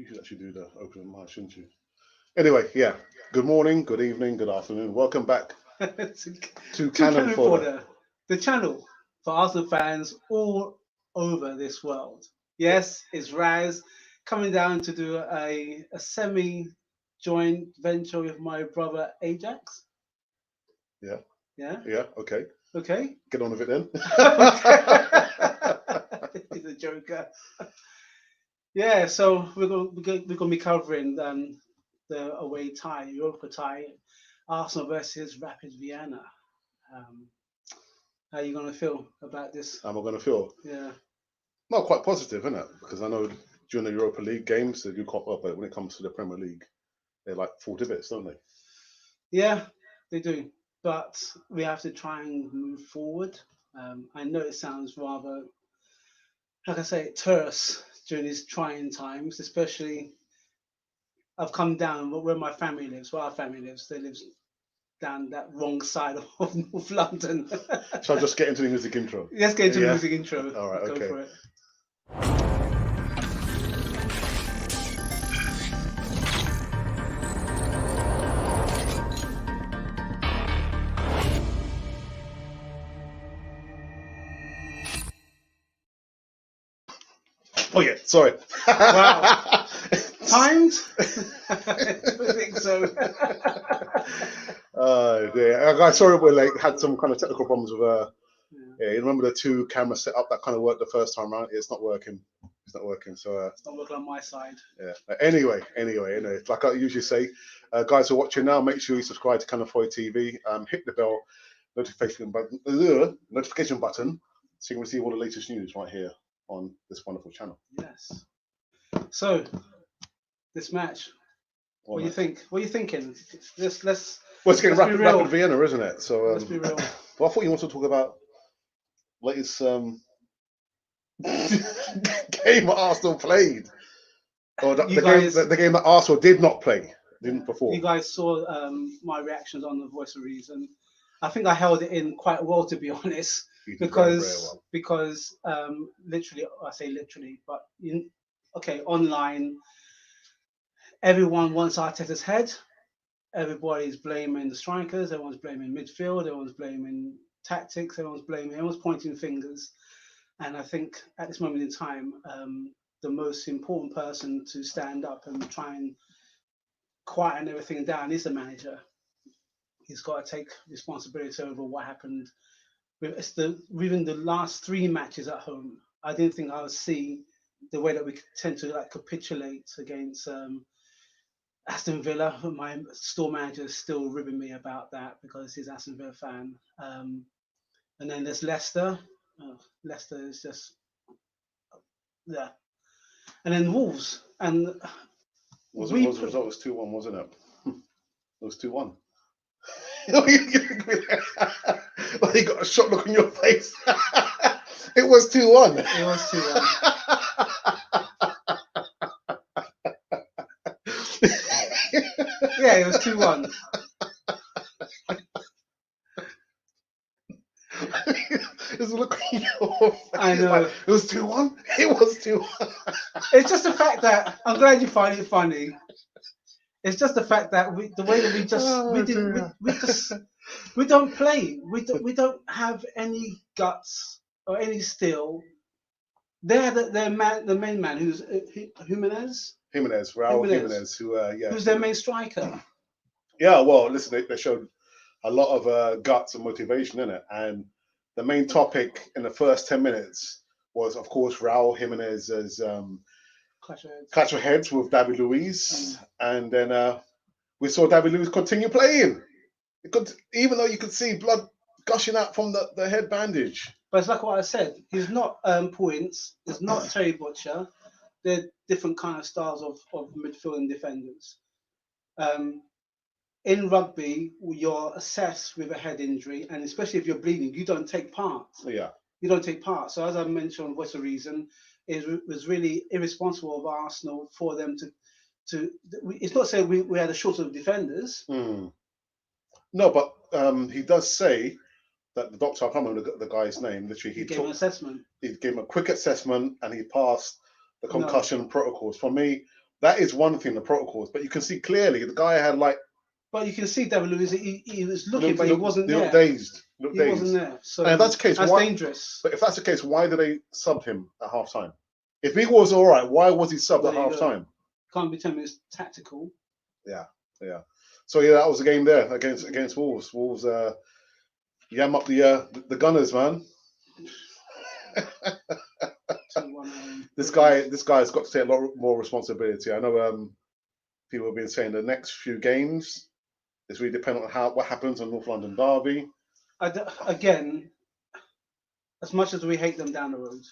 You should actually do the opening mic, shouldn't you? Anyway, yeah. Good morning, good evening, good afternoon. Welcome back to, to to Cannon Cannon Fodder. Fodder, the channel for Arsenal fans all over this world. Yes, it's Raz coming down to do a semi joint venture with my brother Ajax. Yeah, Yeah, yeah, okay. okay. Get on with it then. He's a joker. Yeah, so we're gonna be covering the away tie, Europa tie, Arsenal versus Rapid Vienna. Um, how you gonna feel about this? How am I going to feel? Yeah, Not quite positive, isn't it? Because I know during the Europa League games they do cop up, but when it comes to the Premier League, they're like 40 bits, don't they? yeah, they do. But we have to try and move forward. I know it sounds rather, how can I say, terse during these trying times, especially I've come down where my family lives, where our family lives. They live down that wrong side of North London. Shall I just get into the music intro? Let's get into the Yeah. music intro. All right. Go Okay. for it. Oh yeah. Sorry. Wow. Timed? I think so. Yeah. Sorry, we like had some kind of technical problems with Yeah, Yeah, you remember the two camera setup that kind of worked the first time around? It's not working. It's not working. So it's not working on my side. yeah. Anyway, like I usually say, guys who are watching now, make sure you subscribe to Canafoy TV. Hit the bell notification button, so you can receive all the latest news right here on this wonderful channel. Yes. So this match, what do you think? What are you thinking? Let's Well, it's getting let's be rapid real. Vienna, isn't it? So Let's be real. well, I thought you wanted to talk about latest game Arsenal played. Or You guys, the game that Arsenal did not play, didn't you perform. guys saw my reactions on the Voice of Reason. I think I held it in quite well, to be honest, You did very, very because well. literally, I say literally, but okay, online, everyone wants Arteta's head. Everybody's blaming the strikers. Everyone's blaming midfield. Everyone's blaming tactics. Everyone's pointing fingers. And I think at this moment in time, the most important person to stand up and try and quieten everything down is the manager. He's got to take responsibility over what happened. It's within the last three matches at home. I didn't think I would see the way that we tend to like capitulate against Aston Villa. My store manager is still ribbing me about that because he's an Aston Villa fan. And then there's Leicester. Leicester is just yeah. And then Wolves. And we Was the result was 2-1, wasn't it? It was 2-1. Well, you got a shock look on your face. It was 2-1. It was 2-1. Yeah, it was 2-1. There's a look on your face. I know. Like, it was 2-1. It was 2-1. It's just the fact that I'm glad you find it funny. It's just the fact that the way that we don't play. We don't have any guts or any steel. They're the main man who's Jimenez. Raul Jimenez, who who's their main striker. Yeah, well, listen, they showed a lot of guts and motivation in it, and the main topic in the first 10 minutes was, of course, Raul Jimenez's clash of heads with David Luiz, and then we saw David Luiz continue playing. Even though you could see blood gushing out from the head bandage. But it's like what I said. He's not points. He's not Terry Butcher. They're different kind of styles of midfield and defenders. In rugby, you're assessed with a head injury, and especially if you're bleeding, you don't take part. Yeah. You don't take part. So as I mentioned on Voice of Reason, it was really irresponsible of Arsenal for them to. It's not saying we had a shortage of defenders. No, but he does say that the doctor, I can't remember the guy's name, literally, he gave him an assessment. He gave him a quick assessment and he passed the concussion protocols. For me, That is one thing, the protocols. But you can see clearly the guy had like. But you can see David Luiz, he was looking, but he wasn't they there. look dazed. He wasn't there. So and if that's the case, that's why, dangerous. But if that's the case, why did they sub him at half time? If he was all right, why was he subbed at half time? Can't be telling me it's tactical. Yeah. So yeah, that was the game there against Wolves. Wolves yam up the Gunners, man. This guy's got to take a lot more responsibility. I know people have been saying the next few games is really dependent on what happens on North London Derby. Again, as much as we hate them down the road,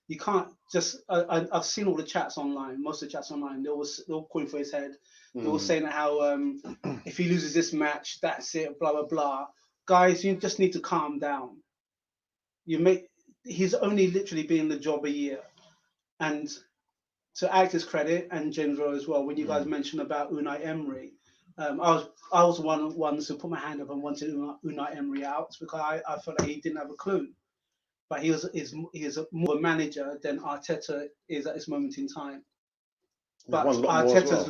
you can't just. I've seen all the chats online. Most of the chats online, they're all calling for his head. They're all saying how if he loses this match, that's it. Blah blah blah. Guys, you just need to calm down. He's only literally been in the job a year, and to Actor's credit and James Rowe as well, when you guys mentioned about Unai Emery, I was one to put my hand up and wanted Unai Emery out because I felt like he didn't have a clue, but he is more a manager than Arteta is at this moment in time. But Arteta's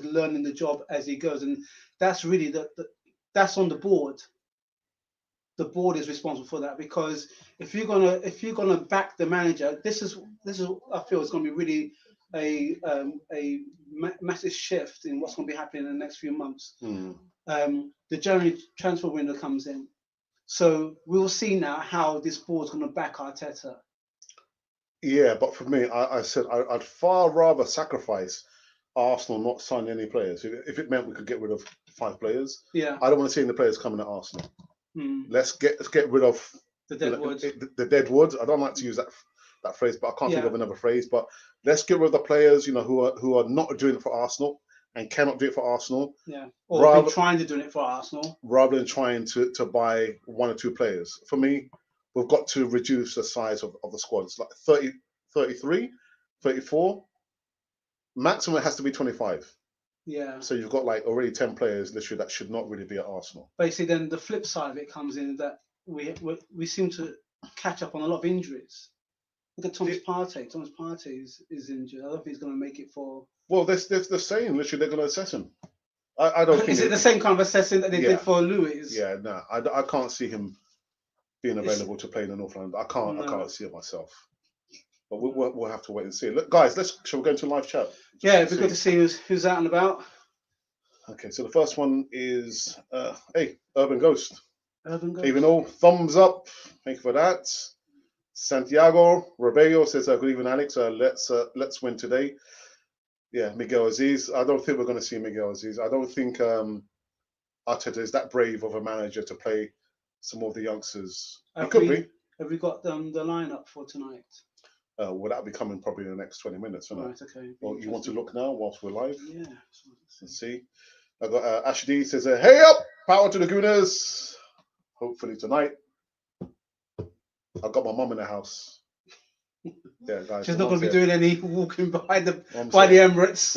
learning the job as he goes, and that's really that's on the board. The board is responsible for that, because if you're gonna back the manager, this is I feel it's gonna be really a massive shift in what's going to be happening in the next few months. The January transfer window comes in, so we'll see now how this board's going to back Arteta. Yeah, but for me, I said I'd far rather sacrifice Arsenal not signing any players. If it meant we could get rid of 5 players, yeah, I don't want to see any players coming at Arsenal. Let's get rid of the deadwood. The deadwood. I don't like to use that phrase, but I can't think of another phrase. But let's get rid of the players, who are not doing it for Arsenal and cannot do it for Arsenal. Yeah, or trying to do it for Arsenal, rather than trying to buy 1 or 2 players. For me, we've got to reduce the size of the squad. It's like 30, 33, 34. Maximum has to be 25. Yeah. So you've got like already 10 players literally that should not really be at Arsenal. Basically, then the flip side of it comes in that we seem to catch up on a lot of injuries. Look at Thomas Partey. Thomas Partey is injured. I don't think he's going to make it for. Well, they're saying literally they're going to assess him. I don't think. Is it the same kind of assessing that they did for Lewis? Yeah, no, I can't see him being available to play in the North London. I can't see it myself. But we'll have to wait and see. Look, guys, shall we go into live chat? Yeah, it'd be good to see who's out and about. Okay, so the first one is hey, Urban Ghost. Urban Ghost. Even though thumbs up, thank you for that. Santiago Rebello says, "Good evening, Alex. Let's win today." Yeah, Miguel Aziz. I don't think we're going to see Miguel Aziz. I don't think Arteta is that brave of a manager to play some of the youngsters. It could be. Have we got the lineup for tonight? Well, that'll be coming probably in the next 20 minutes, isn't it? Okay. Well, you want to look now whilst we're live? Yeah. Let's see. I got Ashley says, "Hey up, power to the Gooners." Hopefully tonight. I've got my mum in the house. Yeah, guys. She's not going to be doing any walking by the Emirates.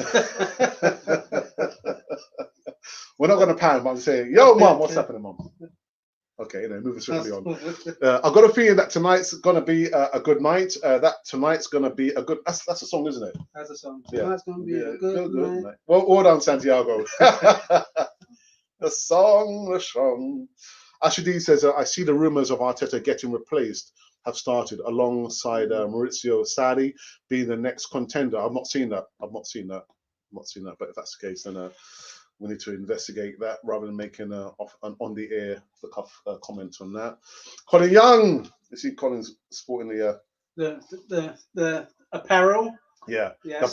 We're not going to pan, but I'm saying, yo, mum, what's happening, mum? Okay, moving swiftly on. I've got a feeling that tonight's going to be a good night. That tonight's going to be a good. That's a song, isn't it? That's a song. Yeah. Tonight's going to be a good night. Well done, Santiago. The song. Ashidi says, "I see the rumours of Arteta getting replaced have started alongside Maurizio Sarri being the next contender." I've not seen that. But if that's the case, then we need to investigate that rather than making an on the air comment on that. Colin Young, you see Colin's sporting the apparel. Yeah, yes, the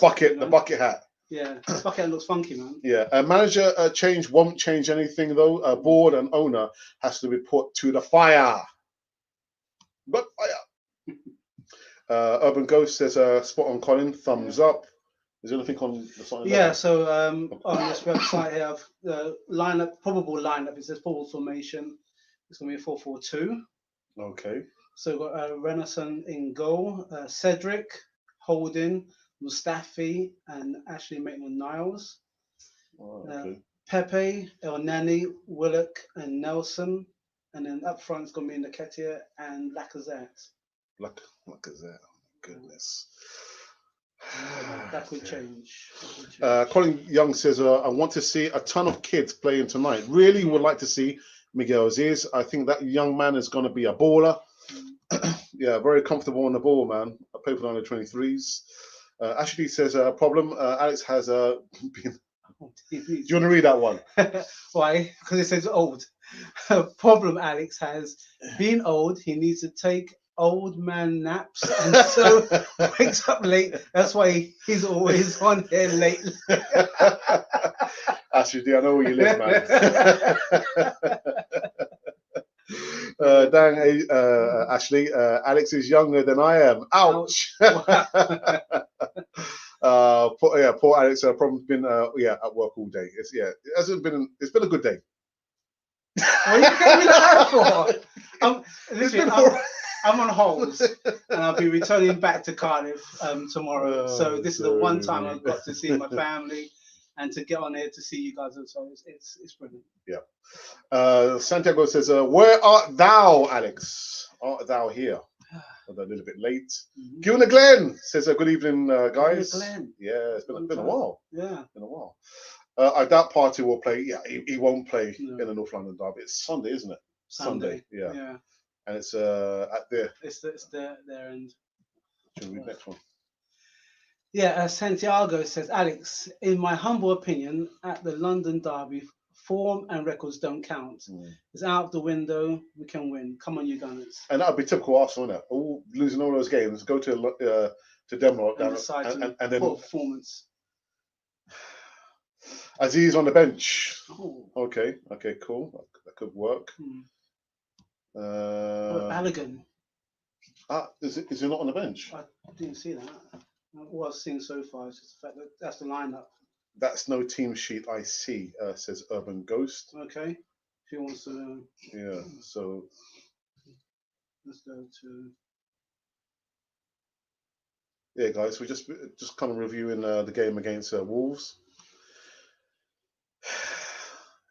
bucket hat. Yeah, the bucket hat looks funky, man. Yeah, manager change won't change anything though. Board and owner has to be put to the fire. But fire. Urban Ghost says, "Spot on, Colin. Thumbs up." Is there anything on the site? Yeah, so on this website here, the probable lineup. It says probable formation. It's going to be a 4-4-2. Okay. So we've got Renaissance in goal, Cedric, Holding, Mustafi, and Ashley Maitland-Niles. Oh, okay. Pepe, El Nani, Willock, and Nelson. And then up front, it's going to be Nketiah and Lacazette. Lacazette. Goodness. That could change. Colin Young says, I want to see a ton of kids playing tonight. Really would like to see Miguel Aziz. I think that young man is going to be a baller. Yeah, very comfortable on the ball, man. I play for the under 23s. Ashley says, problem. Alex has been. Do you want to read that one? Why? Because it says old. Problem Alex has been old. He needs to take old man naps and so wakes up late. That's why he's always on here late. Ashley, I know where you live, man. Ashley, Alex is younger than I am. Ouch. Poor Alex. Probably been at work all day. It's been a good day. What are you getting me that for? I'm on hold, and I'll be returning back to Cardiff tomorrow. So this is the one time I've got to see my family and to get on here to see you guys. So it's brilliant. Yeah. Santiago says, "Where art thou, Alex? Art thou here?" A little bit late. Gilna Glenn says, "Good evening, guys." Glenn. Yeah, it's been a while. Yeah, been a while. I doubt Party will play. Yeah, he won't play in the North London derby. It's Sunday, isn't it? Sunday. Yeah. And it's at their. It's their end. Should we read next one? Yeah, Santiago says, Alex, in my humble opinion, at the London derby, form and records don't count. It's out of the window. We can win. Come on, you Gunners. And that would be typical Arsenal, isn't it? Losing all those games, go to Denmark and then performance. Aziz on the bench. Oh. Okay, cool. That could work. Balogun. Is he not on the bench? I didn't see that. What I've seen so far is just the fact that that's the lineup. That's no team sheet I see, says Urban Ghost. Okay. If he wants to. Yeah, so. Let's go to. Yeah, guys, we're just kind of reviewing the game against Wolves.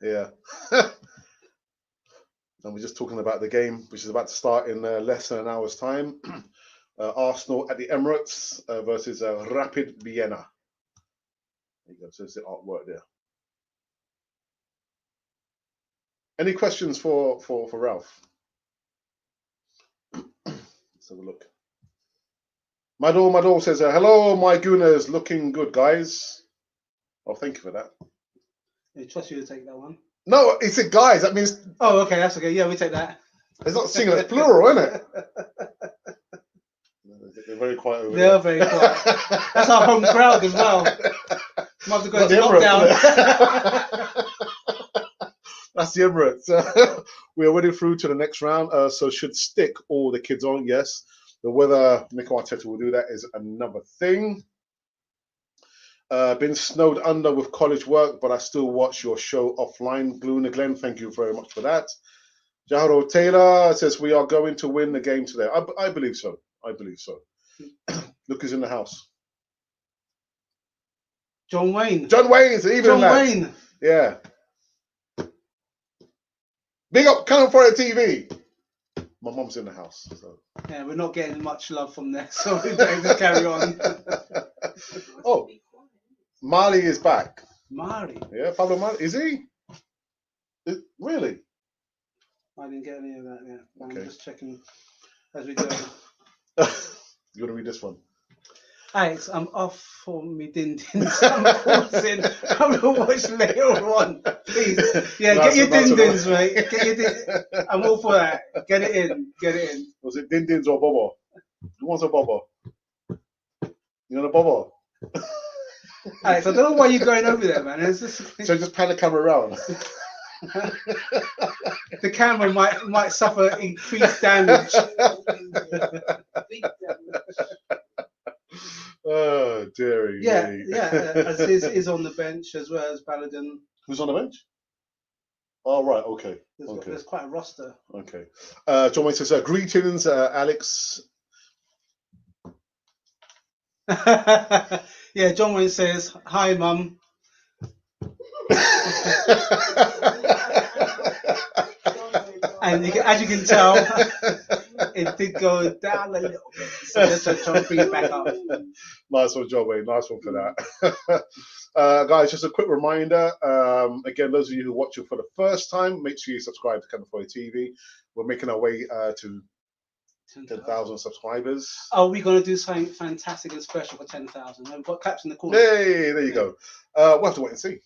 Yeah. And we're just talking about the game, which is about to start in less than an hour's time. Arsenal at the Emirates versus Rapid Vienna. There you go. So it's the artwork there. Any questions for Ralph? Let's have a look. Mador says, hello, my Gooners. Looking good, guys. Oh, thank you for that. I trust you to take that one. No, he said guys. That means. Oh, okay, that's okay. Yeah, we take that. It's not singular, it's plural, isn't it? They're very quiet over there. They're very quiet. That's our home crowd as well. Might have to go to lockdown. That's the Emirates. We are already through to the next round, so should stick all the kids on, yes. The whether Mikel Arteta will do that is another thing. Been snowed under with college work, but I still watch your show offline. Gluna Glenn, thank you very much for that. Jaharo Taylor says we are going to win the game today. I believe so. Look who's in the house. John Wayne. John Wayne's even John Wayne. Yeah. Big up Cannon for the TV. My mom's in the house. So. Yeah, we're not getting much love from there, so we're going to carry on. Oh, Marley is back. Marley? Yeah, Pablo Marley. Is he? Really? I didn't get any of that yet. Okay. I'm just checking as we go. You want to read this one? Alex, I'm off for me din-dins. I'm pausing. I will watch later on. Please. Yeah, get your din-dins, mate. I'm all for that. Get it in. Was it din-dins or bobo? Who wants a bobo? You want a bobo? Alex, I don't know why you're going over there, man. It's just... So just pan the camera around. The camera might suffer increased damage. Oh, dearie. Yeah. Aziz is on the bench as well as Balogun. Who's on the bench? Oh, right. Okay. There's quite a roster. Okay. John Wayne says, greetings, Alex. Yeah, John Wayne says, hi, Mum. And as you can tell, it did go down a little bit. So let's try to bring it back up. Nice one, Joe. Nice one for that. Guys, just a quick reminder. Again, those of you who are watching for the first time, make sure you subscribe to Cannon Fodder TV. We're making our way to 10,000 subscribers. Are we going to do something fantastic and special for 10,000? We've got claps in the corner. Hey, there you go. We'll have to wait and see.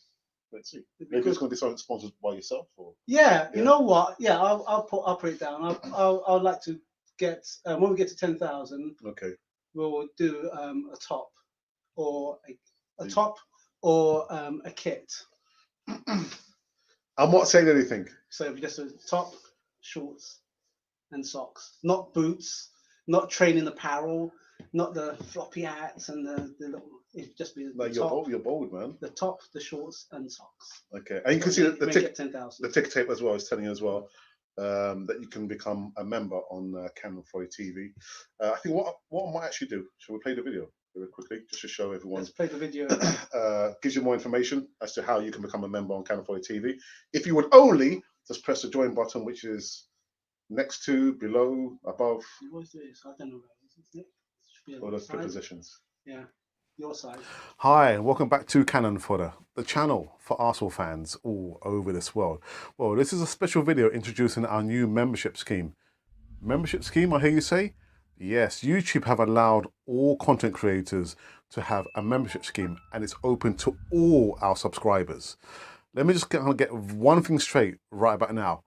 Let's see. Maybe it's going to be something sponsored by yourself, or you know what? Yeah, I'll put it down. I'd like to get when we get to 10,000. Okay. We'll do a top or a top or a kit. I'm not saying anything. So just a top, shorts, and socks. Not boots. Not training apparel. Not the floppy hats and the little. It just be the top. You're bold, man. The top, the shorts, and socks. Okay, and you can see the ticker tape as well is telling you as well that you can become a member on Cannon Fodder TV. I think what I might actually do. Shall we play the video very quickly just to show everyone? Let's play the video. Gives you more information as to how you can become a member on Cannon Fodder TV. If you would only just press the join button, which is next to, below, above. What's this? I don't know. All those prepositions. Yeah. Your side. Hi, and welcome back to Cannon Fodder, the channel for Arsenal fans all over this world. Well, this is a special video introducing our new membership scheme. Membership scheme, I hear you say? Yes, YouTube have allowed all content creators to have a membership scheme, and it's open to all our subscribers. Let me just get one thing straight right about now.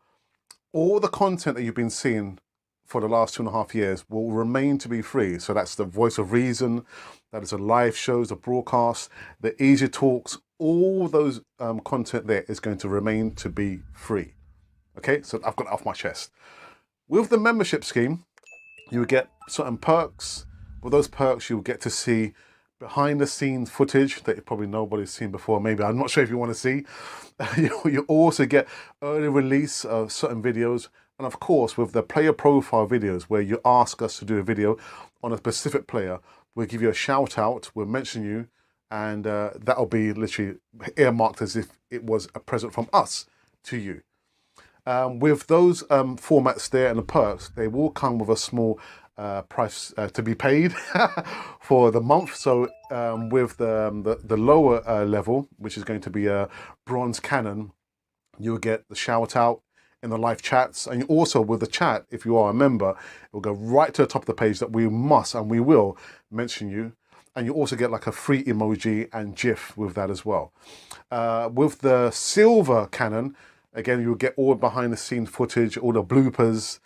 All the content that you've been seeing for the last 2.5 years will remain to be free. So that's the Voice of Reason, that is the live shows, the broadcasts, the easy talks, all those content there is going to remain to be free. Okay, so I've got it off my chest. With the membership scheme, you get certain perks. With those perks, you'll get to see behind the scenes footage that probably nobody's seen before. Maybe, I'm not sure if you want to see. You also get early release of certain videos. And of course, with the player profile videos, where you ask us to do a video on a specific player, we'll give you a shout out, we'll mention you, and that'll be literally earmarked as if it was a present from us to you. With those formats there and the perks, they will come with a small price to be paid for the month. So with the lower level, which is going to be a bronze cannon, you'll get the shout out in the live chats, and also with the chat, if you are a member, it will go right to the top of the page that we must and we will mention you. And you also get like a free emoji and GIF with that as well. With the silver cannon, again, you'll get all behind the scenes footage, all the bloopers,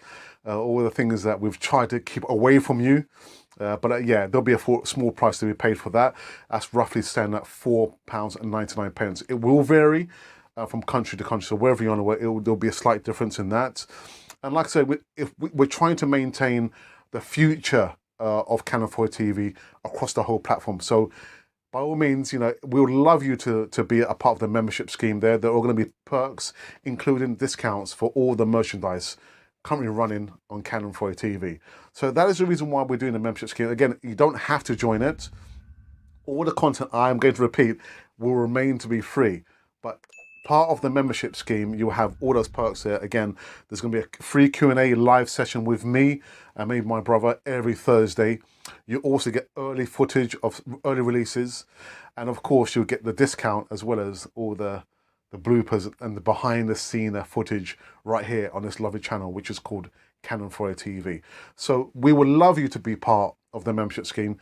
all the things that we've tried to keep away from you. But yeah, there'll be a small price to be paid for that. That's roughly standing at £4.99. It will vary from country to country, so wherever you're on the way, there'll be a slight difference in that. And like I said, we're trying to maintain the future of Cannon Fodder TV across the whole platform. So by all means, you know, we would love you to be a part of the membership scheme there. There are going to be perks, including discounts for all the merchandise currently running on Cannon Fodder TV. So that is the reason why we're doing the membership scheme. Again, you don't have to join it. All the content I'm going to repeat will remain to be free. But part of the membership scheme, you'll have all those perks there. Again, there's going to be a free Q&A live session with me and maybe my brother every Thursday. You also get early footage of early releases. And of course, you'll get the discount as well as all the bloopers and the behind the scene footage right here on this lovely channel, which is called Cannon Fodder TV. So we would love you to be part of the membership scheme.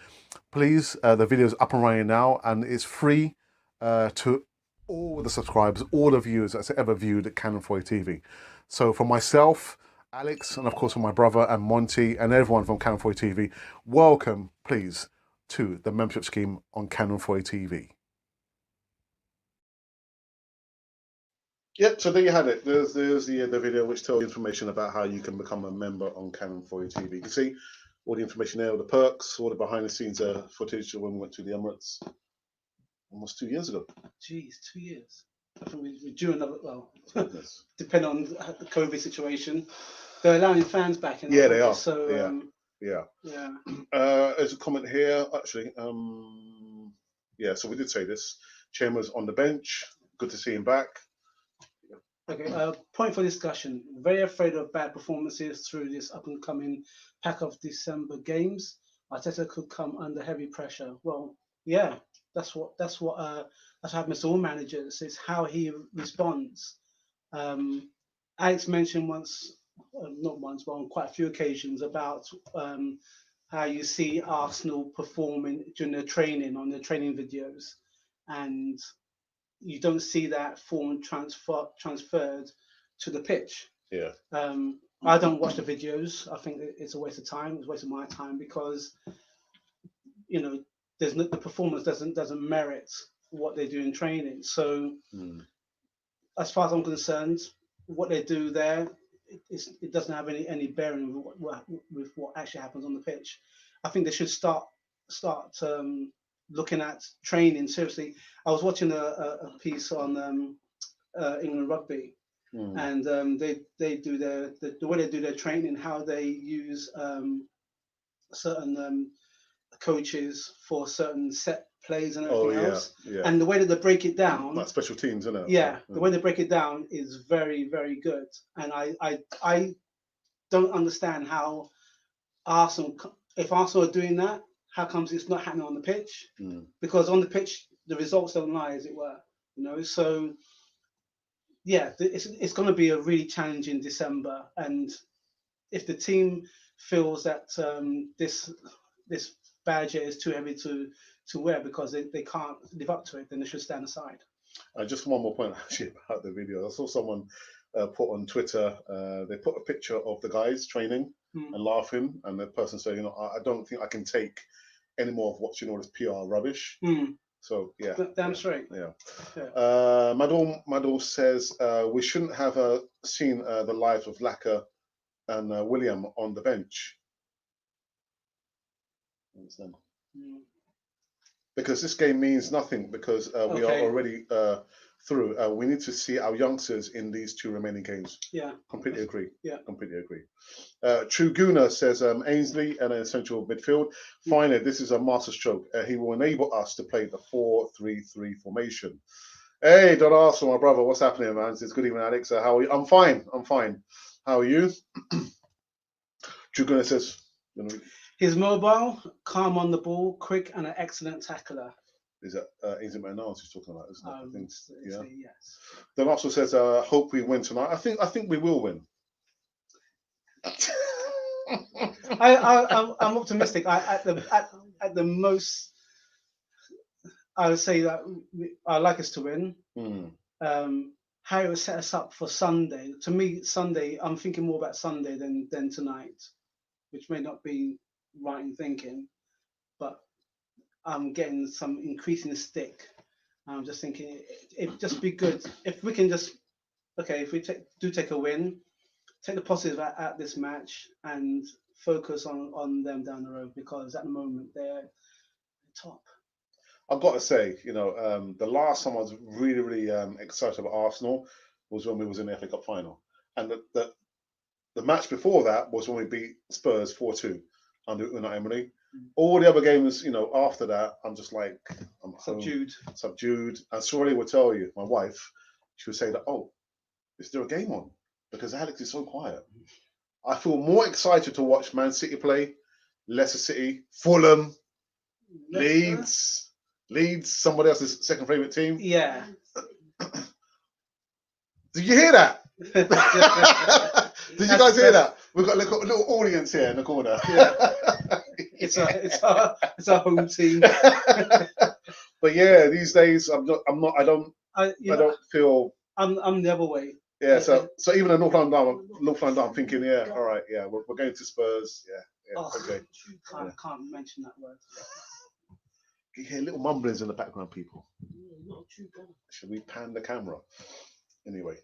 Please, the video is up and running now, and it's free to all the subscribers, all the viewers that's ever viewed Cannon Fodder TV. So for myself, Alex, and of course for my brother and Monty and everyone from Cannon Fodder TV, welcome, please, to the membership scheme on Cannon Fodder TV. Yep, so there you have it. There's the video which tells you information about how you can become a member on Cannon Fodder TV. You can see all the information there, all the perks, all the behind the scenes footage of when we went to the Emirates almost 2 years ago. Jeez, 2 years. I think we're due another, well, depending on the COVID situation. They're allowing fans back in. Yeah, they are. So, yeah. There's a comment here, actually. Yeah, so we did say this. Chambers on the bench. Good to see him back. Okay, point for discussion. Very afraid of bad performances through this up and coming pack of December games. Arteta could come under heavy pressure. Well, yeah, that's what happens to all managers. It's how he responds. Um, Alex mentioned once, not once, but on quite a few occasions about how you see Arsenal performing during the training on the training videos, and you don't see that form transferred to the pitch. Yeah. I don't watch the videos. I think it's a waste of time. It's a waste of my time because there's no, the performance doesn't merit what they do in training. So as far as I'm concerned, what they do there, it doesn't have any bearing with what actually happens on the pitch. I think they should start looking at training seriously. I was watching a piece on England rugby, and they do the way they do their training, how they use certain coaches for certain set plays and everything else, and the way that they break it down, like special teams, isn't it? Yeah, the way they break it down is very, very good, and I don't understand how Arsenal, if Arsenal are doing that, how comes it's not happening on the pitch? Because on the pitch the results don't lie, as it were, So yeah, it's going to be a really challenging December, and if the team feels that this badge is too heavy to wear because they can't live up to it, then they should stand aside. Just one more point actually about the video. I saw someone put on Twitter, they put a picture of the guys training and laughing, and the person said, I don't think I can take any more of watching all this PR rubbish. So yeah, damn straight. Yeah. Madol says we shouldn't have seen the lives of Laka and William on the bench. Understand? Because this game means nothing because we are already through. We need to see our youngsters in these two remaining games. Yeah. Completely agree. Yeah. Completely agree. True Guna says Ainsley and an essential midfield. Finally, this is a masterstroke. He will enable us to play the 4-3-3 formation. Hey, Don Arsenal, my brother, what's happening, man? It's good evening, Alex. How are you? I'm fine. How are you? True Guna says. He's mobile, calm on the ball, quick, and an excellent tackler. Is that Ainsley McNals he's talking about, isn't it? I think, yeah. Yes. Don Arsenal says, hope we win tonight. I think we will win. I'm optimistic. At the most, I would say that I like us to win. How it would set us up for Sunday. To me, Sunday, I'm thinking more about Sunday than tonight, which may not be right in thinking, but I'm getting some increasing stick. I'm just thinking it'd just be good if we can just if we take a win, take the positive at this match and focus on them down the road, because at the moment they're top. I've got to say, the last time I was really, really excited about Arsenal was when we was in the FA Cup final, and the match before that was when we beat Spurs 4-2 under Unai Emery. All the other games, after that, I'm just like, I'm subdued. And Sorely will tell you, my wife, she would say that, is there a game on? Because Alex is so quiet. I feel more excited to watch Man City play, Leicester City, Fulham, Leeds, somebody else's second favourite team. Yeah. Did you hear that? Did you guys hear that? We've got a little audience here in the corner. Yeah. It's our home team. But yeah, these days I don't feel. I'm the other way. Yeah, so even in North London, I'm thinking, all right, we're going to Spurs. Yeah, okay. Can't mention that word. You hear little mumblings in the background, people. Should we pan the camera? Anyway,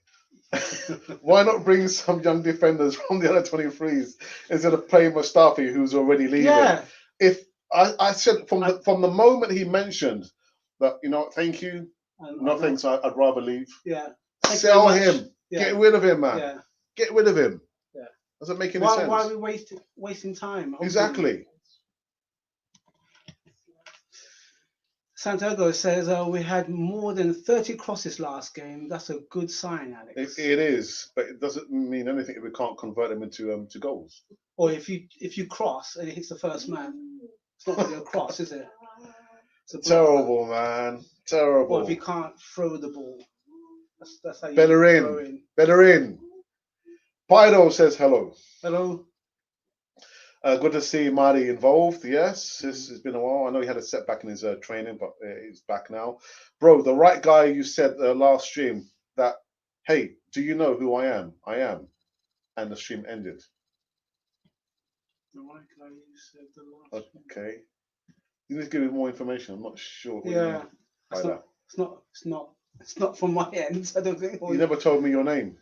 why not bring some young defenders from the other 23s instead of playing Mustafi, who's already leaving? Yeah. If I said from the moment he mentioned that, thank you, no thanks, I'd rather leave. Yeah. Sell him. Yeah. Get rid of him, man. Yeah. Get rid of him. Yeah. Doesn't make any sense. Why are we wasting time? Exactly. Santiago says we had more than 30 crosses last game. That's a good sign, Alex. It is, but it doesn't mean anything if we can't convert them into to goals. Or if you cross and it hits the first man, it's not really a cross, is it? It's a block. Terrible, man. Terrible. Or if you can't throw the ball, that's how you Bellerin. throw in. Bellerin. Bido says hello. Hello. Good to see Marty involved. Yes, it's been a while. I know he had a setback in his training, but he's back now. Bro, the right guy you said last stream that, hey, do you know who I am? I am. And the stream ended. The right guy you said the last stream. Okay. You need to give me more information. I'm not sure. Yeah. It's not from my end. I don't think. You never told me your name.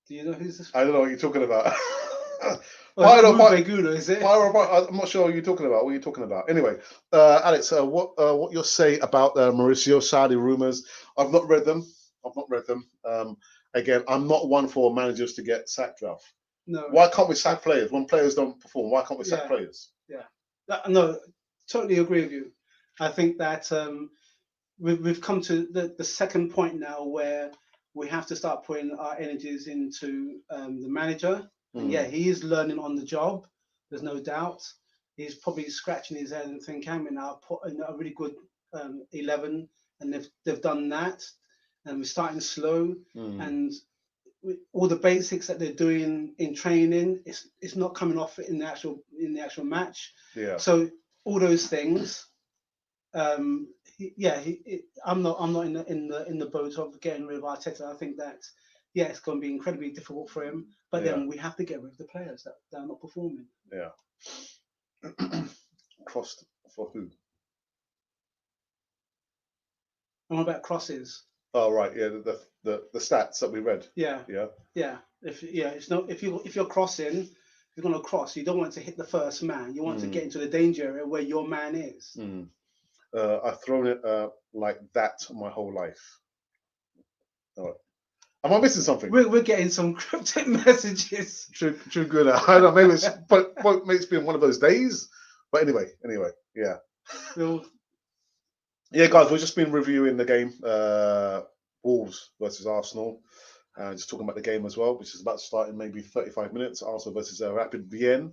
Do you know who's this? I don't know what you're talking about. Gulo, is it? I'm not sure what you're talking about. What are you talking about? Anyway, Alex, what you'll say about Mauricio Sarri rumors? I've not read them. Again, I'm not one for managers to get sacked, Ralph. No. Why can't we sack players when players don't perform? Why can't we sack players? Yeah. No, totally agree with you. I think that we've come to the second point now where we have to start putting our energies into the manager. And yeah, he is learning on the job. There's no doubt. He's probably scratching his head and thinking, "I'm now put in a really good 11," and they've done that. And we're starting slow, and all the basics that they're doing in training, it's not coming off in the actual match. Yeah. So all those things. I'm not in the boat of getting rid of Arteta. I think that it's going to be incredibly difficult for him. But then we have to get rid of the players that are not performing. Yeah. Crossed for who? And what about crosses? Oh right, yeah, the stats that we read. Yeah. If you're crossing, if you're going to cross, you don't want to hit the first man. You want to get into the danger area where your man is. I've thrown it like that my whole life. All right. Am I missing something? We're getting some cryptic messages. True good. I don't know, maybe it's been one of those days. But anyway, yeah. Yeah, guys, we've just been reviewing the game, Wolves versus Arsenal. Just talking about the game as well, which is about to start in maybe 35 minutes. Arsenal versus Rapid Vienna.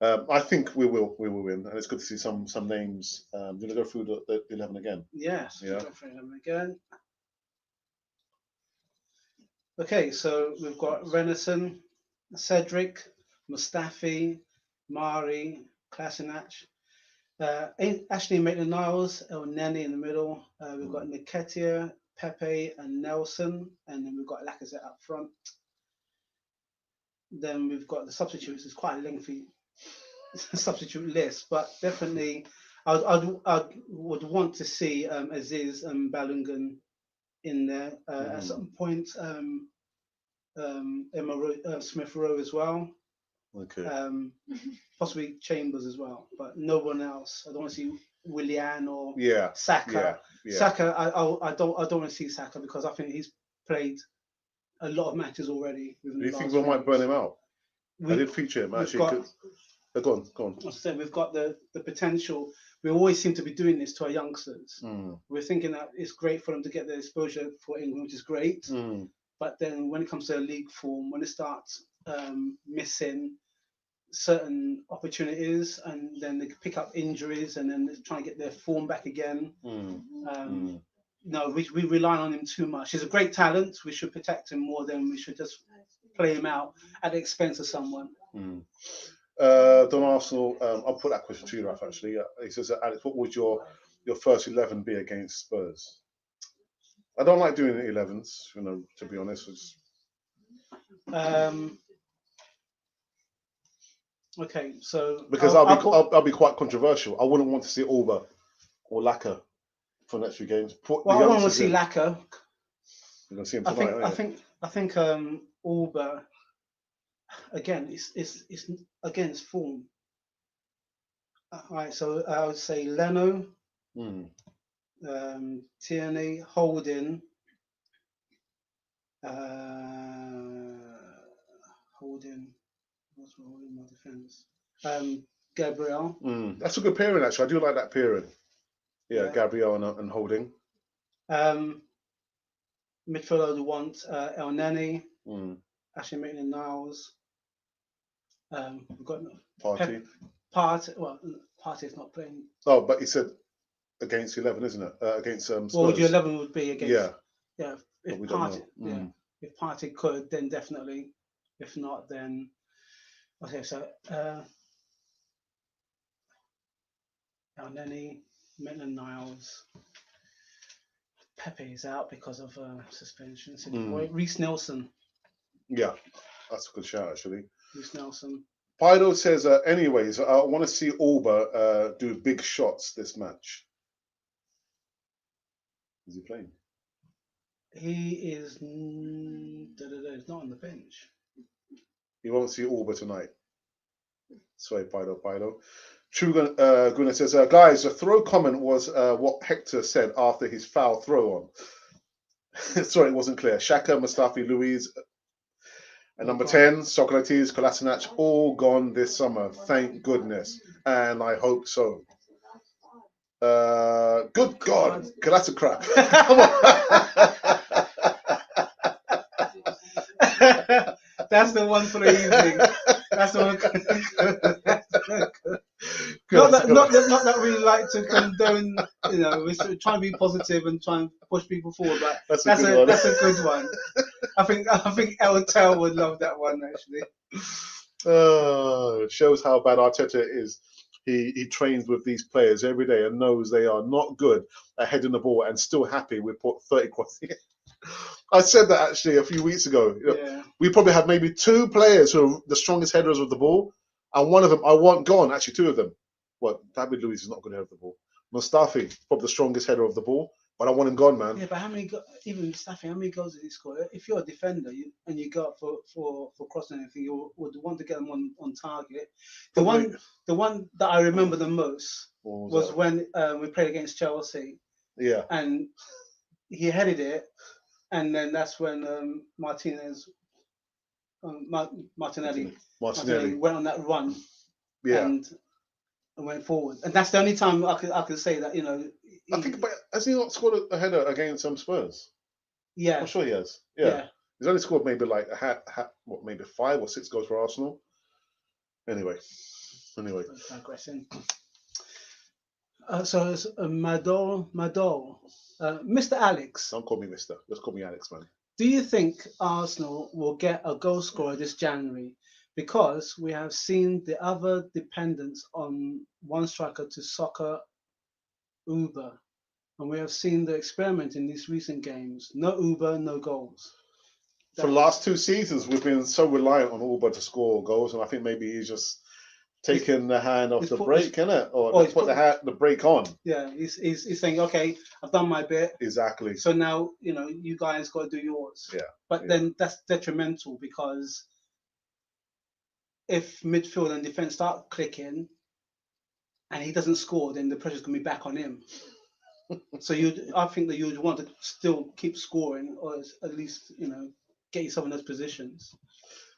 I think we will win, and it's good to see some names. Do you want to go through the 11 again? Yes, go through them again. Okay, so we've got Renison, Cedric, Mustafi, Mari, Klasinac, Ashley Maitland-Niles, El Neni in the middle. We've got Nketiah, Pepe, and Nelson, and then we've got Lacazette up front. Then we've got the substitutes. It's quite a lengthy substitute list, but definitely I would want to see Aziz and Balogun in there at some point. Smith Rowe as well. Okay. Possibly Chambers as well, but no one else. I don't want to see Willian or Saka. Yeah. Saka, I don't want to see Saka because I think he's played a lot of matches already. Do you think we might burn him out? I did feature him actually. Go on. I said we've got the potential. We always seem to be doing this to our youngsters. We're thinking that it's great for them to get the exposure for England, which is great. But then when it comes to league form, when it starts missing certain opportunities, and then they pick up injuries, and then they're trying to get their form back again. No, we rely on him too much. He's a great talent. We should protect him more than we should just play him out at the expense of someone. Don Arsenal, I'll put that question to you, Ralph, actually. He says, Alex, what would your first 11 be against Spurs? I don't like doing 11s, to be honest. Okay, so because I'll be quite controversial. I wouldn't want to see Alba or Laka for the next few games. I want to see Laka. You're gonna see him tonight. I think Alba again. It's against form. All right, so I would say Leno, Tierney, Holding, What's wrong with my defense? Gabriel. That's a good pairing, actually. I do like that pairing. Yeah, Yeah. Gabriel and Holding. Midfielder would want El Neni, Ashley Maitland-Niles. We've got Party. Well, Party is not playing. Oh, but he said against 11, isn't it? Against Spurs. What would your 11 would be against? Yeah. If Party, if Party could, then definitely. If not, then okay. So El Neni, Maitland-Niles. Pepe is out because of suspension. Reece Nelson. Yeah, that's a good shout, actually. Reece Nelson. Pido says, anyways, I want to see Alba do big shots this match. Is he playing? He is he's not on the bench. You won't see Alba tonight. Sorry, Pido. True Gunnar says, guys, the throw comment was what Hector said after his foul throw on. Sorry, it wasn't clear. Xhaka, Mustafi, Luiz, and number 10, Socrates, Kolasinac, all gone this summer. Thank goodness. And I hope so. Good God. That's a crap. Come on. That's the one for the evening. That's the one. Not that we like to condone, we're trying to be positive and try and push people forward, but that's a good one. I think El Tel would love that one, actually. Shows how bad Arteta is. He trains with these players every day and knows they are not good at heading the ball and still happy with 30 cross. I said that actually a few weeks ago. We probably have maybe 2 players who are the strongest headers of the ball, and one of them I want gone. Actually, 2 of them. Well, David Luiz is not going to head the ball. Mustafi, probably the strongest header of the ball, but I want him gone, man. Yeah, but even Mustafi, how many goals did he score? If you're a defender and you go up for crossing anything, you would want to get them on target. The one that I remember the most was when we played against Chelsea. Yeah. And he headed it, and then that's when Martinelli went on that run. Yeah. And went forward, and that's the only time I could say that I think, but has he not scored a header against some Spurs? Yeah, I'm sure he has. Yeah. He's only scored maybe like maybe 5 or 6 goals for Arsenal. Anyway. Digressing. So it's Madol, Mr. Alex. Don't call me Mister. Just call me Alex, man. Do you think Arsenal will get a goal scorer this January? Because we have seen the other dependence on one striker to soccer Uber. And we have seen the experiment in these recent games. No Uber, no goals. For the last 2 seasons, we've been so reliant on Uber to score goals. And I think maybe he's just taking the hand off the brake, innit? Or put the brake on. Yeah, he's saying, okay, I've done my bit. Exactly. So now, you guys got to do yours. Yeah. But then that's detrimental because if midfield and defense start clicking and he doesn't score, then the pressure's going to be back on him. So I think that you'd want to still keep scoring, or at least get yourself in those positions.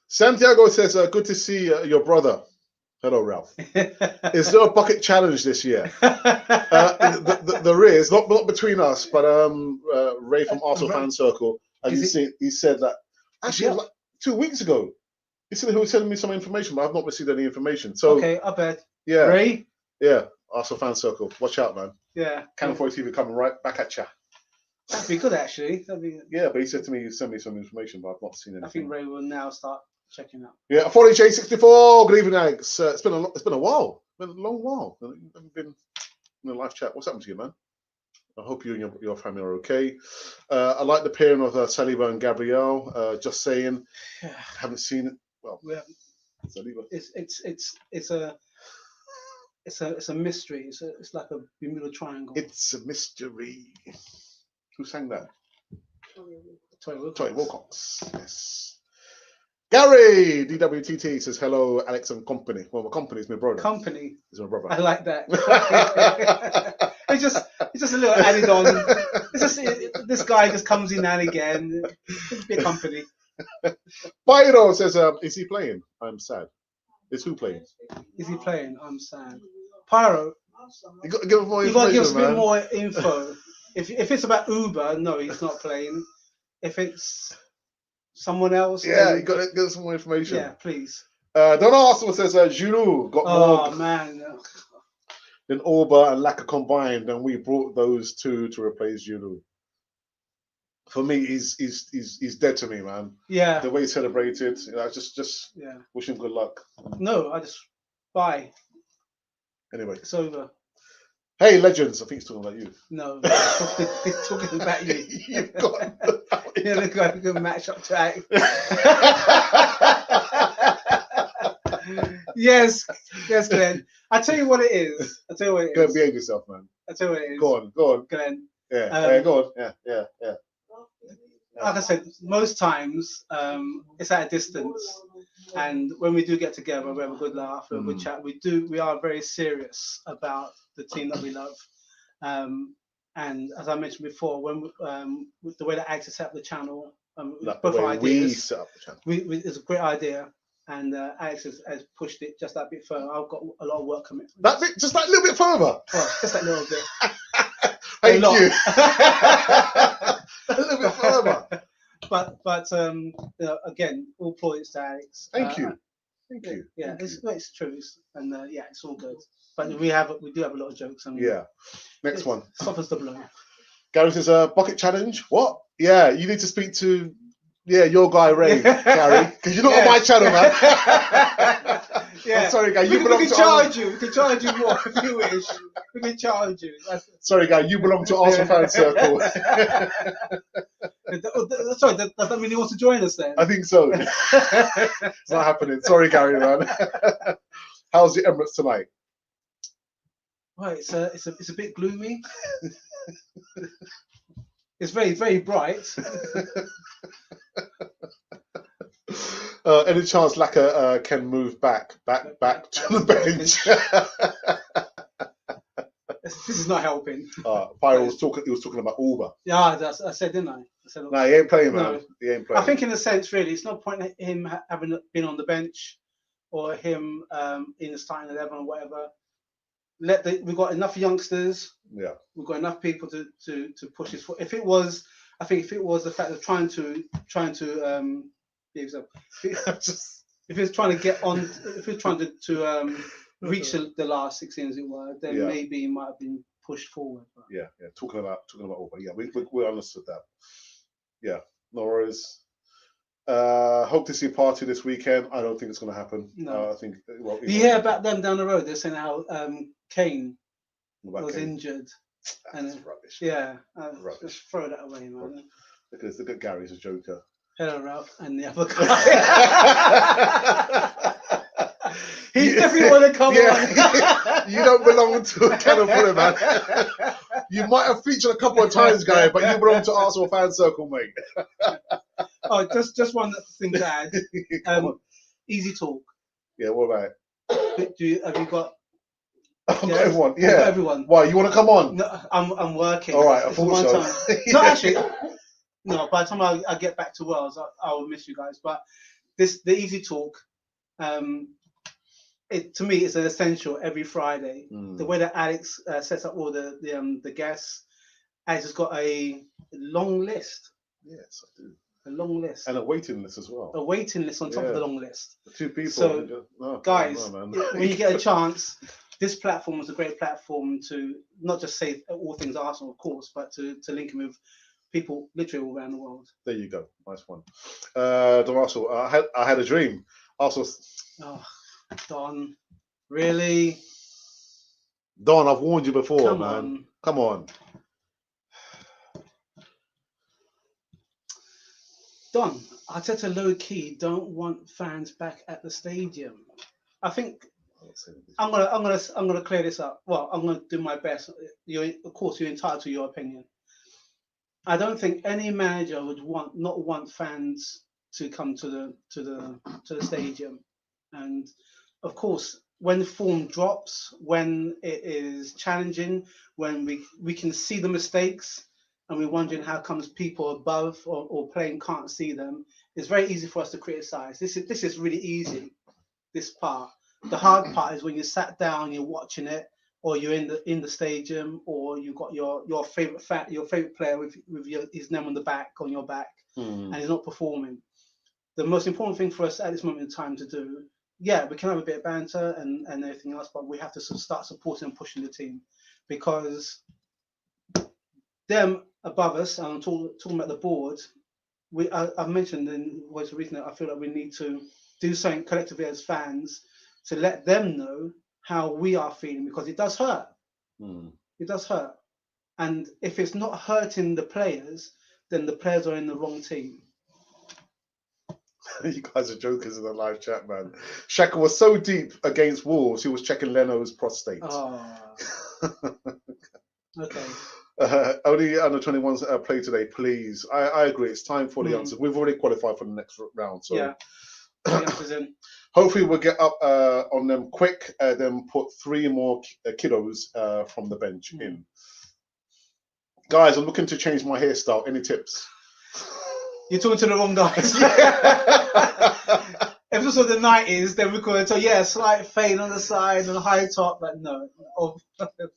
Santiago says, "Good to see your brother." Hello, Ralph. Is there a bucket challenge this year? There is, not between us, but Ray from Arsenal Fan Circle. He said that actually like 2 weeks ago. He said he was sending me some information, but I've not received any information. So okay, I bet. Yeah, Ray. Yeah, Arsenal Fan Circle. Watch out, man. Yeah. Cannon 4 TV coming right back at you. That'd be good, actually. Yeah, but he said to me, send me some information, but I've not seen anything. I think Ray will now start checking out. Yeah, 40J64. Good evening, Alex. It's been a while. It's been a long while. I haven't been in a live chat. What's happened to you, man? I hope you and your family are okay. I like the pairing of Saliba and Gabriel. Just saying, haven't seen it. Well, Saliba. It's a mystery. It's like a Bermuda Triangle. It's a mystery. Who sang that? Toy Wilcox. Yes. Gary DWTT says hello, Alex and company. Well, my company is my brother. Company is my brother. I like that. it's just a little added on. It's just this guy just comes in now and again. Be a company. Byro says, is he playing? I'm sad. Is who playing? Is he playing? I'm sad. Pyro. You got to give us more You got to give us information, a bit man. more info. If it's about Uber, no, he's not playing. If it's someone else, Yeah, then, you got to give us some more information. yeah, please. Don Arsenal says Giroud got Oh more man, than Orba and Laka combined, and we brought those two to replace Giroud. For me, he's dead to me, man. yeah, The way he celebrated, just yeah. wish him good luck. No, I just bye. Anyway, It's over. hey legends, I think he's talking about you. No, he's talking about you. You've got. You're the guy who can match up to act. Yes, Glenn. I tell you what it is. Go and behave yourself, man. I tell you what it is. Go on. Glenn. Yeah, go on. Yeah. Like I said, most times it's at a distance, and when we do get together, we have a good laugh, we have a good chat. We are very serious about the team that we love, and as I mentioned before, when the way that Alex set up the channel, Like both the way we ideas, set up the channel. it's a great idea, and Alex has pushed it just that bit further. I've got a lot of work coming. That bit, just that little bit further. Well, just that little bit. Thank lot. you. A little bit further. But again, all points to Alex. Thank you. Yeah, Thank it's you. true, and yeah, it's all good. But we do have a lot of jokes. And Yeah. Next one. Suffers the blow. Gary says, bucket challenge. What? Yeah, you need to speak to your guy Ray, Gary, because you're not on my channel, man. Yeah. I'm sorry, guy. You We belong can to charge you. We can charge you more if you wish. We can charge you. Sorry, guy. You belong to Arsenal fan circle. Sorry, does that mean he wants to join us then? I think so. It's not happening. Sorry, Gary, man. How's the Emirates tonight? Right, it's a bit gloomy. It's very, very bright. Any chance Laka can move back to the bench? This is not helping. Pyro was talking. He was talking about Orba. Yeah, I said, didn't I? No, he ain't playing, man. No. He ain't playing. I think, in a sense, really, it's no point in him having been on the bench or him in the starting 11 or whatever. We've got enough youngsters. Yeah. We've got enough people to push his foot. If it was the fact of trying to if it's trying to get on, if it's trying to reach the last 16, as it were, then maybe he might have been pushed forward. But. Yeah. Talking about Orba. Yeah, we understood that. Yeah, no worries. Hope to see Party this weekend. I don't think it's going to happen. No. I think. Well, you hear about them down the road? They're saying how Kane was injured. That's rubbish. Yeah, rubbish. Just throw that away, man. Because look at Gary's a joker. Hello, Ralph, and the other guy. He definitely want to come on. You don't belong to a Kennel Fuller, man. You might have featured a couple of times, Gary, but you belong to Arsenal fan circle, mate. Oh, just one thing to add. Easy talk. Yeah, what about it? Have you got? I've got everyone. Yeah, got everyone. Why? You want to come on? No, I'm working. All right, I thought so. No, actually, no. By the time I get back to Wales, I will miss you guys. But the easy talk. To me, it's an essential every Friday. The way that Alex sets up all the guests, Alex has got a long list. Yes, I do. A long list. And a waiting list as well. A waiting list on top of the long list. The two people. So, guys, when you get a chance, this platform is a great platform to not just say all things Arsenal, of course, but to link in with people literally all around the world. There you go. Nice one. Don Arsenal, I had a dream. Arsenal. Oh, Don, really? Don, I've warned you before, man. Come on. Don, Arteta low-key don't want fans back at the stadium. I think I'm gonna clear this up. Well, I'm gonna do my best. Of course, you're entitled to your opinion. I don't think any manager would not want fans to come to the stadium. And of course, when the form drops, when it is challenging, when we can see the mistakes, and we're wondering how comes people above or playing can't see them, it's very easy for us to criticize. This is really easy, this part. The hard part is when you sat down, you're watching it, or you're in the stadium, or you got your favorite player with his name on the back on your back, and he's not performing. The most important thing for us at this moment in time to do, yeah, we can have a bit of banter and everything else, but we have to start supporting and pushing the team, because them above us, and I'm talking about the board. I've mentioned in Voice of Reason that I feel like we need to do something collectively as fans to let them know how we are feeling, because it does hurt. It does hurt. And if it's not hurting the players, then the players are in the wrong team. You guys are jokers in the live chat, man. Shaka was so deep against Wolves, he was checking Leno's prostate. Oh. Okay. Only under 21s play today, please. I agree. It's time for the youngsters. We've already qualified for the next round, so yeah. Youngsters in. Hopefully we'll get up on them quick, then put 3 more kiddos from the bench in. Guys, I'm looking to change my hairstyle. Any tips? You're talking to the wrong guys. If this was the 90s, then we could tell, yeah, slight fade on the side and a high top, but no,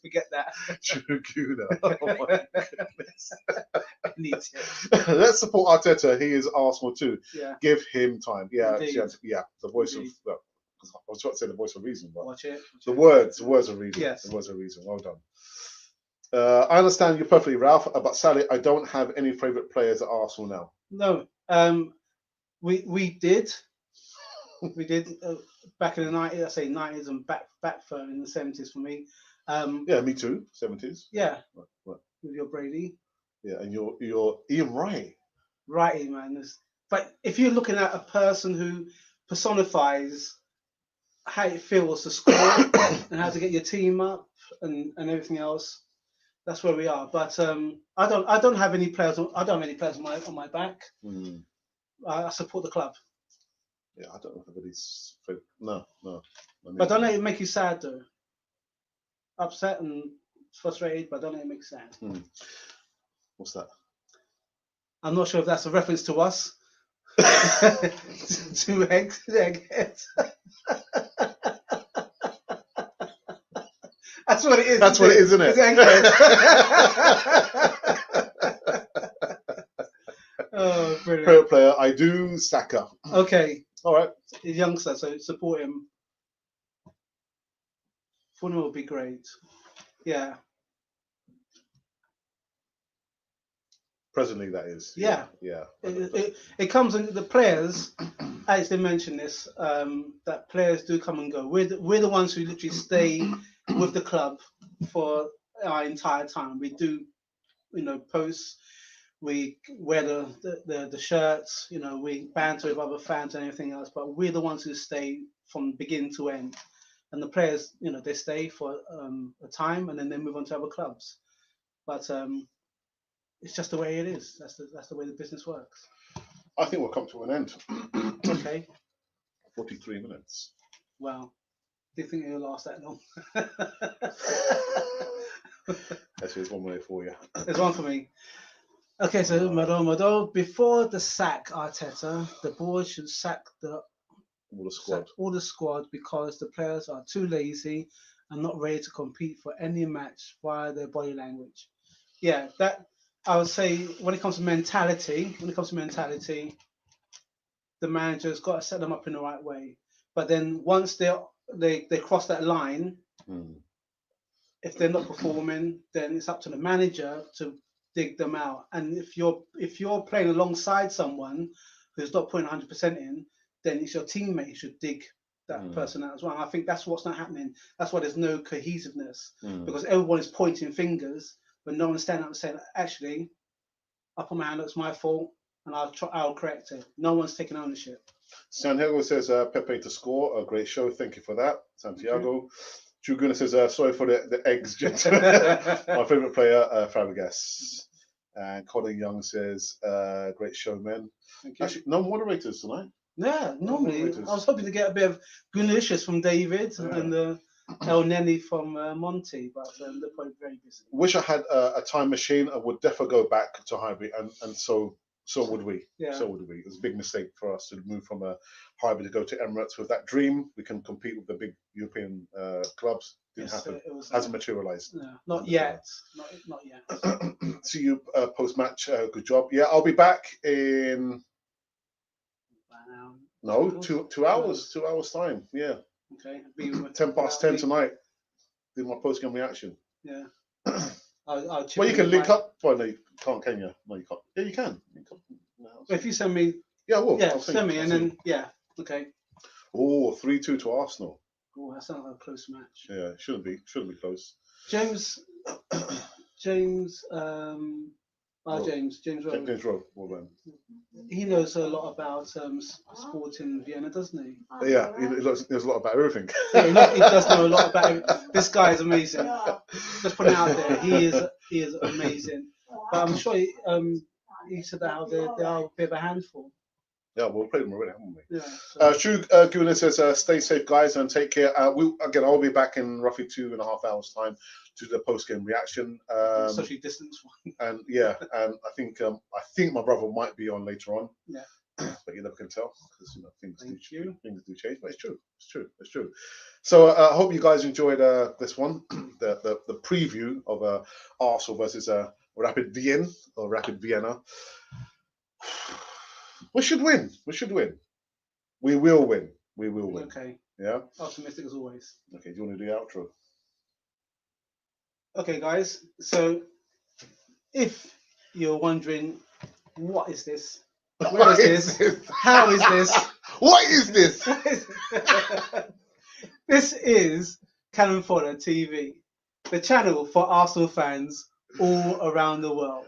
forget that. Oh my goodness. Let's support Arteta. He is Arsenal too. Yeah. Give him time. Yeah, Indeed. yeah. The voice Indeed. of, well, I was trying to say the voice of reason, but Watch it. the words of reason. Yes. The words of reason. Well done. I understand you perfectly, Ralph, but sadly, I don't have any favourite players at Arsenal now. No, we did back in the 90s. I say 90s and back further in the 70s for me. Yeah, me too. 70s. Yeah, Right. with your Brady. Yeah, and you're Ian Wright. Righty, man. But if you're looking at a person who personifies how it feels to score and how to get your team up and everything else, that's where we are. But I don't have any players. I don't have any players on my back. I support the club. Yeah, I don't have anybody's. No. But don't let it make you sad though. Upset and frustrated, but don't let it make you sad. What's that? I'm not sure if that's a reference to us. Two eggheads. That's what it is. That's what it is, isn't it? It's eggheads. Oh, brilliant. Favorite player, I do Saka. Okay. All right. He's a youngster, so support him. Fulham would be great. Yeah. Presently, that is. Yeah. It comes in the players. Alex did mention this. That players do come and go. We're the ones who literally stay with the club for our entire time. We do, posts. We wear the shirts. We banter with other fans and everything else. But we're the ones who stay from beginning to end. And the players, they stay for a time and then they move on to other clubs. But it's just the way it is. That's the way the business works. I think we'll come to an end. Okay. 43 minutes. Wow. Do you think it'll last that long? There's one way for you. There's one for me. Okay, so Mado, before the sack Arteta, the board should sack all the squad because the players are too lazy and not ready to compete for any match via their body language. Yeah, that I would say when it comes to mentality, the manager's got to set them up in the right way. But then once they cross that line, if they're not performing, then it's up to the manager to dig them out. And if you're playing alongside someone who's not putting 100% in, then it's your teammate who should dig that person out as well. And I think that's what's not happening. That's why there's no cohesiveness because everyone is pointing fingers, but no one's standing up and saying, actually, I put my hand up, it's my fault, and I'll correct it. No one's taking ownership. Santiago says Pepe to score. A great show. Thank you for that, Santiago. Drew Gunnar says sorry for the eggs, gentlemen. My favourite player, Fabregas. And Colin Young says great show, man. Thank you. Actually, no moderators tonight. Yeah, normally I was hoping to get a bit of Gunalicious from David and El Neni from Monty, but they're probably very busy. Wish I had a time machine. I would definitely go back to Highbury and so So would we. Yeah. So would we. It was a big mistake for us to move from a hybrid to go to Emirates with that dream. We can compete with the big European clubs. Didn't happen. It was, Hasn't materialized. No, not yet. Not yet. See you post match. Good job. Yeah, I'll be back in no 2 hours. 2 hours time. Yeah. Okay. 10 past 10 tonight. Do my post game reaction. Yeah. I'll well, you can link up. Well, no, you can't, can you? No, you can't. Yeah, you can. If you send me. Yeah, well. Yeah, send me, and then yeah. Okay. Oh, 3-2 to Arsenal. Oh, that sounds like a close match. Yeah, shouldn't be close. James James Rowe. Well, he knows a lot about sport in Vienna, doesn't he? Yeah, he knows a lot about everything. Yeah, he does know a lot about everything. This guy is amazing. Just putting it out there, he is amazing. But I'm sure he said that they are a bit of a handful. Yeah, we'll play them already, haven't we? Yeah. So. Shu Guna says, "Stay safe, guys, and take care." I'll be back in roughly 2.5 hours' time to the post-game reaction. Socially distanced one. And yeah, and I think my brother might be on later on. Yeah. But you never can tell because things do change. But it's true. So I hope you guys enjoyed this one, the preview of Arsenal versus Rapid Vienna. We should win. We will win. Okay. Yeah. Optimistic as always. Okay. Do you want to do the outro? Okay, guys. So, if you're wondering, what is this? Where is this? How is this? What is this? This is Cannon Fodder TV, the channel for Arsenal fans all around the world.